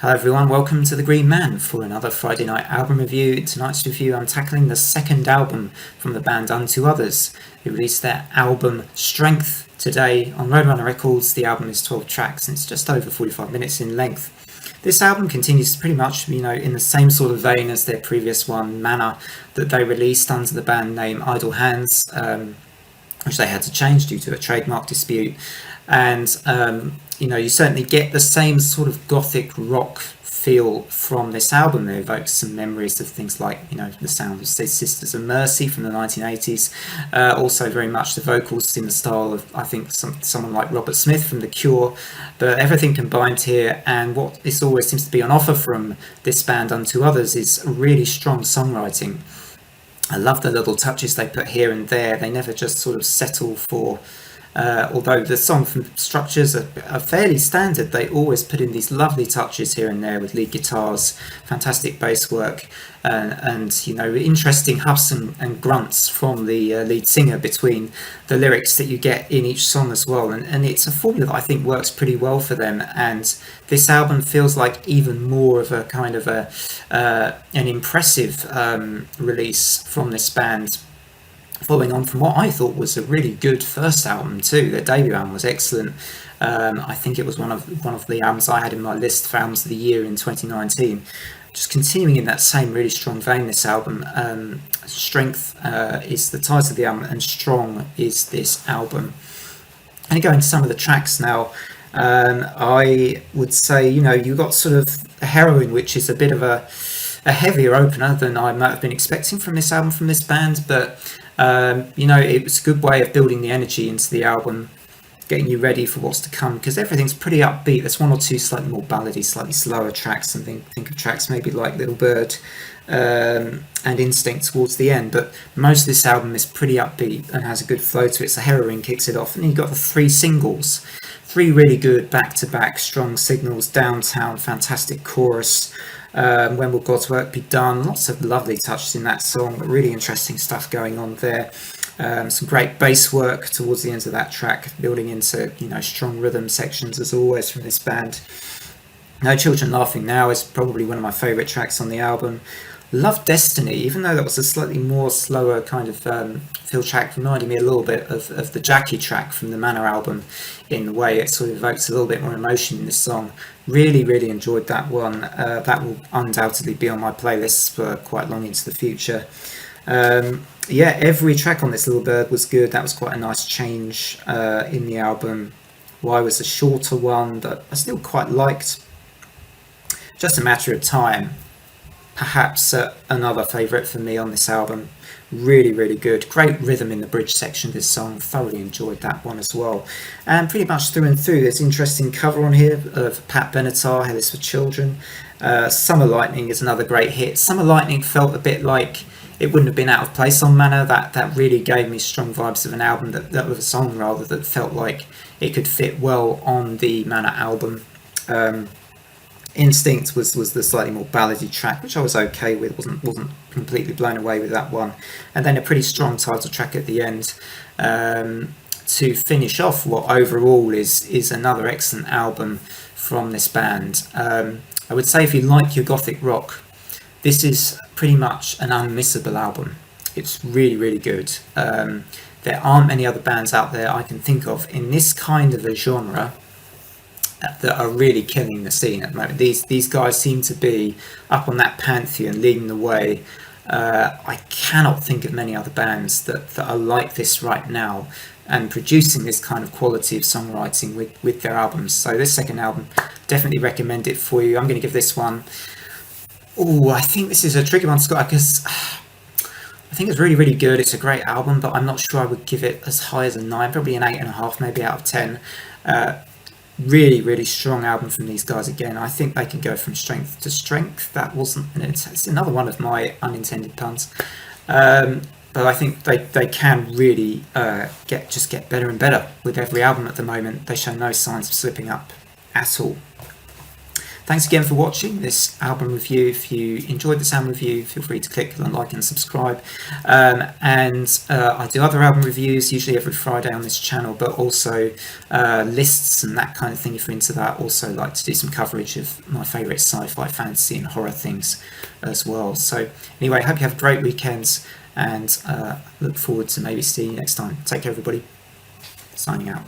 Hello everyone, welcome to The Green Man for another Friday night album review. Tonight's review I'm tackling the second album from the band Unto Others, who released their album Strength today on Roadrunner Records. The album is 12 tracks and it's just over 45 minutes in length. This album continues pretty much, in the same sort of vein as their previous one, Manna, that they released under the band name Idle Hands, which they had to change due to a trademark dispute. And you certainly get the same sort of gothic rock feel from this album. It evokes some memories of things like, the sound of Sisters of Mercy from the 1980s. Also very much the vocals in the style of, I think, someone like Robert Smith from The Cure. But everything combined here, and what this always seems to be on offer from this band Unto Others is really strong songwriting. I love the little touches they put here and there. They never just sort of settle for... although the song structures are fairly standard, they always put in these lovely touches here and there with lead guitars, fantastic bass work, and interesting huffs and grunts from the lead singer between the lyrics that you get in each song as well. And it's a formula that I think works pretty well for them. And this album feels like even more of a kind of an impressive release from this band, following on from what I thought was a really good first album too. Their debut album was excellent. I think it was one of the albums I had in my list for albums of the year in 2019. Just continuing in that same really strong vein, this album. Strength is the title of the album, and Strong is this album. And going to some of the tracks now, I would say, you got sort of Heroin, which is a bit of a heavier opener than I might have been expecting from this album, from this band, but it was a good way of building the energy into the album, getting you ready for what's to come, because everything's pretty upbeat. There's one or two slightly more ballady, slightly slower tracks, and think of tracks maybe like Little Bird and Instinct towards the end, but most of this album is pretty upbeat and has a good flow to it. So Heroin kicks it off, and then you've got the three singles, three really good back-to-back strong signals. Downtown, fantastic chorus. When Will God's Work Be Done? Lots of lovely touches in that song, really interesting stuff going on there. Some great bass work towards the end of that track, building into strong rhythm sections as always from this band. No Children Laughing Now is probably one of my favourite tracks on the album. Love Destiny, even though that was a slightly more slower kind of feel track, reminding me a little bit of the Jackie track from the Manna album in the way it sort of evokes a little bit more emotion in this song. Really, really enjoyed that one. That will undoubtedly be on my playlist for quite long into the future. Every track on this Little Bird was good. That was quite a nice change in the album. Why was a shorter one that I still quite liked. Just a Matter of Time, perhaps another favourite for me on this album. Really, really good. Great rhythm in the bridge section of this song. Thoroughly enjoyed that one as well. And pretty much through and through, there's an interesting cover on here of Pat Benatar, Hell is for Children. Summer Lightning is another great hit. Summer Lightning felt a bit like it wouldn't have been out of place on Manna. That really gave me strong vibes of an album, that was a song rather, that felt like it could fit well on the Manna album. Instinct was the slightly more ballady track, which I was okay with. Wasn't completely blown away with that one. And then a pretty strong title track at the end to finish off what overall is another excellent album from this band. I would say if you like your gothic rock, this is pretty much an unmissable album. It's really, really good. There aren't many other bands out there I can think of in this kind of a genre that are really killing the scene at the moment. These guys seem to be up on that pantheon, leading the way. I cannot think of many other bands that are like this right now and producing this kind of quality of songwriting with their albums. So this second album, definitely recommend it for you. I'm going to give this one... I think this is a tricky one, Scott, because I think it's really, really good. It's a great album, but I'm not sure I would give it as high as a 9, probably an 8.5, maybe out of 10. Really, really strong album from these guys again. I think they can go from strength to strength. That wasn't... It's another one of my unintended puns. But I think they can really get better and better with every album at the moment. They show no signs of slipping up at all. Thanks again for watching this album review. If you enjoyed this album review, feel free to click the like and subscribe. I do other album reviews usually every Friday on this channel, but also lists and that kind of thing if you're into that. Also like to do some coverage of my favourite sci-fi, fantasy and horror things as well. So anyway, hope you have a great weekend, and look forward to maybe seeing you next time. Take care everybody. Signing out.